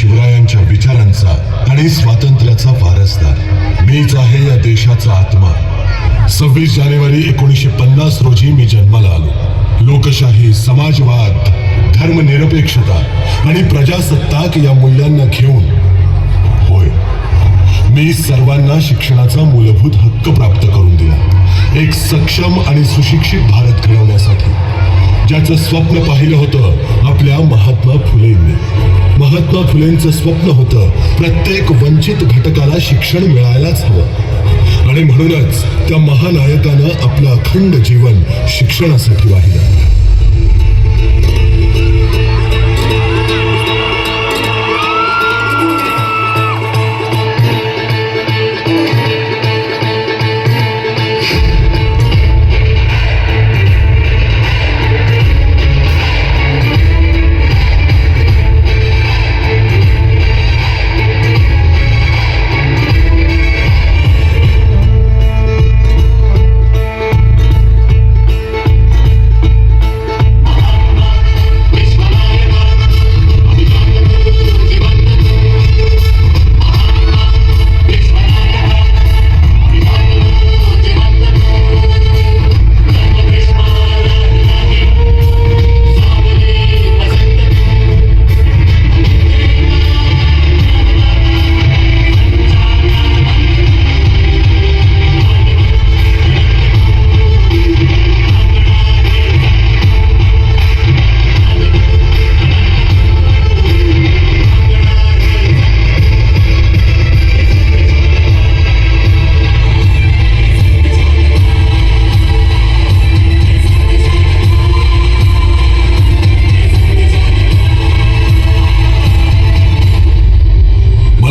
शिवरायांच्या विचारांचा आणि स्वातंत्र्याचा वारसदार मीच आहे या देशाचा आत्मा. 26 जानेवारी 1950 रोजी मी जन्माला आलो. लोकशाही, समाजवाद, धर्मनिरपेक्षता आणि प्रजासत्ताक या मूल्यांना घेऊन. होय, मी सर्वांना शिक्षणाचा मूलभूत हक्क प्राप्त करून दिला. एक सक्षम आणि सुशिक्षित भारत घडवण्यासाठी, ज्याचं स्वप्न पाहिलं होतं आपल्या महात्मा फुलेंनी. महात्मा फुलेंचं स्वप्न होतं प्रत्येक वंचित घटकाला शिक्षण मिळायलाच हवं. आणि म्हणूनच त्या महानायकानं आपलं अखंड जीवन शिक्षणासाठी वाहिलं.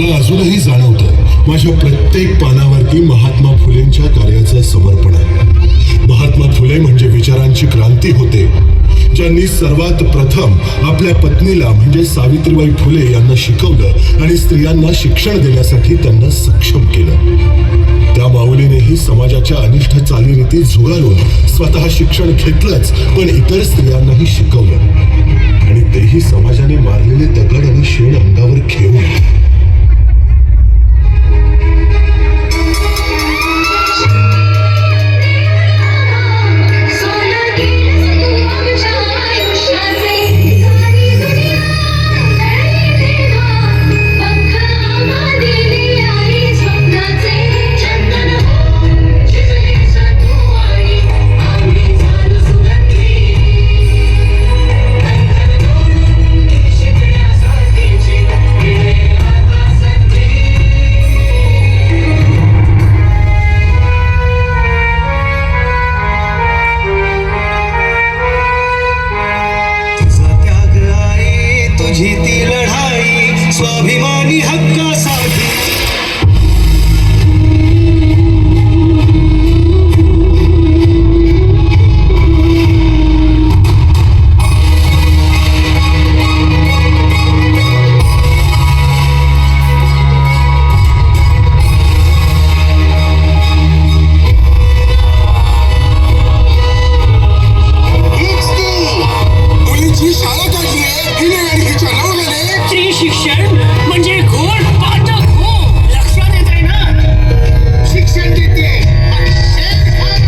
अजूनही जाणवतं माझ्या प्रत्येक पानावरती महात्मा फुलेंच्या कार्याचं समर्पण आहे. महात्मा फुले म्हणजे विचारांची क्रांती होते, ज्यांनी सर्वात प्रथम आपल्या पत्नीला म्हणजे सावित्रीबाई फुले यांना शिकवलं आणि स्त्रियांना शिक्षण देण्यासाठी त्यांना सक्षम केलं. त्या माऊलीनेही समाजाच्या अनिष्ट चालीरीती झुगारून स्वतः शिक्षण घेतलंच, पण इतर स्त्रियांनाही शिकवलं, आणि तेही समाजाने मारलेले दगड आणि शेण अंगावर घेऊन. स्वाभिमानी हक्कासाठी मुलीची शाळा काढली आहे हिने आणि हिच्या नवऱ्याने. स्त्री शिक्षण म्हणजे घोर पातक. हो, लक्षात येत आहे ना? शिक्षण देते आणि शेत खात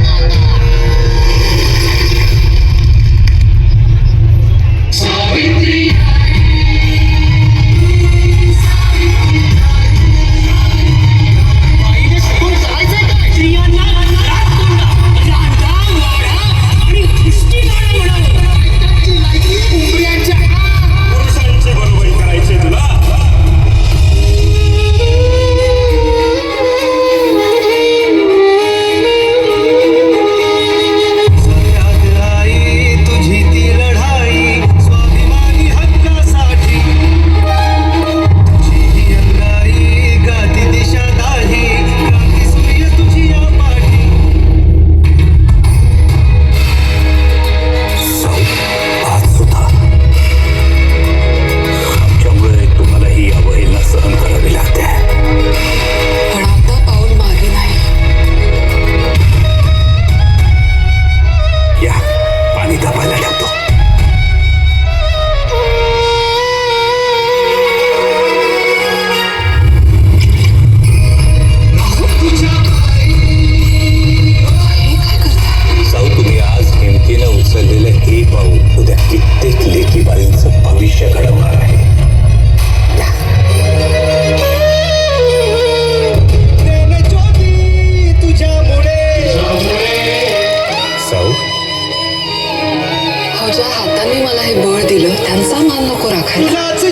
सावित्री बाईने शिकून करायचंय काय? स्त्रियांना राजकोंडा, रांधा, वाडा आणि कुस्ती गाणं म्हणावं. त्यांची लायकी उमऱ्यांच्या पुरुषांचे बरोबरी करायचे तुला.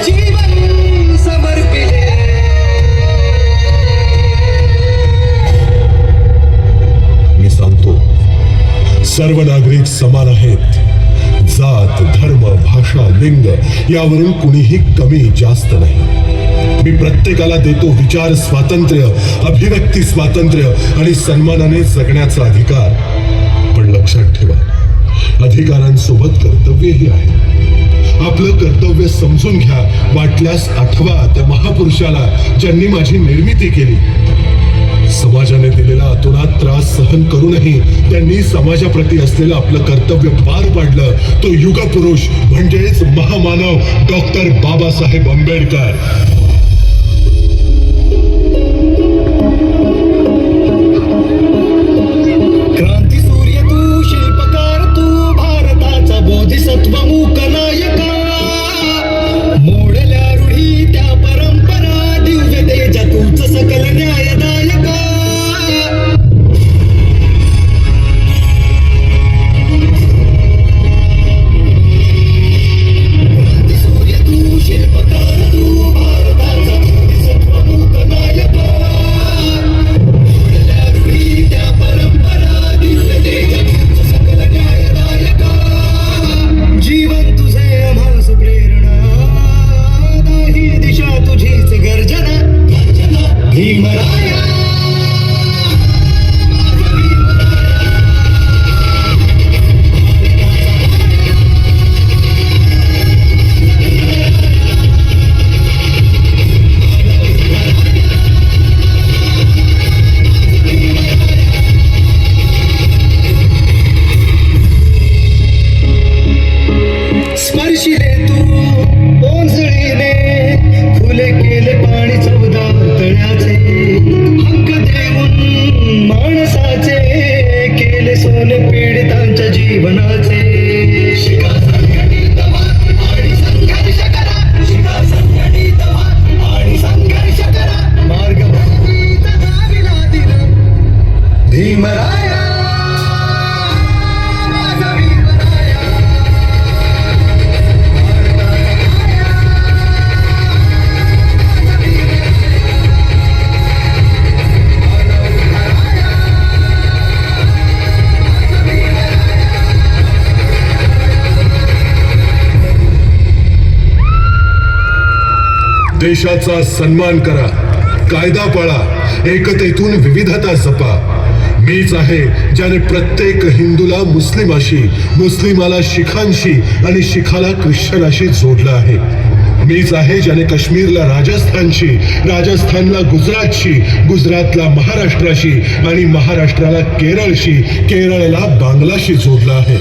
जीवन समर्पिले. मी सांगतो, सर्व नागरिक समान आहेत. जात, धर्म, भाषा, लिंग यावरून कुणीही कमी जास्त नाही. मी प्रत्येकाला देतो विचार स्वातंत्र्य, अभिव्यक्ती स्वातंत्र्य आणि सन्मानाने जगण्याचा अधिकार. पण लक्षात ठेवा, अधिकारांसोबत कर्तव्यही आहे. आपलं कर्तव्य समजून घ्या. वाटल्यास आठवा त्या महापुरुषाला ज्यांनी माझी निर्मिती केली. समाजाने दिलेला अतोनात त्रास सहन करूनही त्यांनी समाजाप्रती असलेलं आपलं कर्तव्य पार पाडलं. तो युगपुरुष म्हणजेच महामानव डॉक्टर बाबासाहेब आंबेडकर. क्रांती सूर्य तू, शिल्पकार तू, भारताचा बोधिसत्व मूक नायका. मोडल्या रूढी त्या परंपरा, दिव्य तेजा तूच सकल न्यायदायका. क्रांती सूर्य तू, शिल्पकार तू, भारताचा बोधिसत्व मूक नायका. मोडल्या रूढी त्या परंपरा, दिव्य तेजा तूच सकल न्यायदायका. जीवन तुझे आम्हास प्रेरणा, दाही दिशा तुझीच गर्जना. भीमराया स्पर्शिले तू ओंजळीने, खुले केले पाणी चवदार तळ्याचे. हक्क देऊन माणसाचे, केले सोने पीडितांच्या जीवनाचे. शिका संघटित व्हा आणि संघर्ष करा. शिका संघटित व्हा आणि संघर्ष करा. मार्ग बंदीत दाविला दिला भीमराया. माझा भीमराया. देशाचा सन्मान करा, कायदा पाळा, एकतेतून विविधता जपा. मीच आहे ज्याने प्रत्येक हिंदूला मुस्लिमाशी, मुस्लिमाला शिखांशी आणि शिखाला ख्रिश्चनाशी जोडलं आहे. मीच आहे ज्याने काश्मीरला राजस्थानशी, राजस्थानला गुजरातशी, गुजरातला महाराष्ट्राशी आणि महाराष्ट्राला केरळशी, केरळला बांगलाशी जोडलं आहे.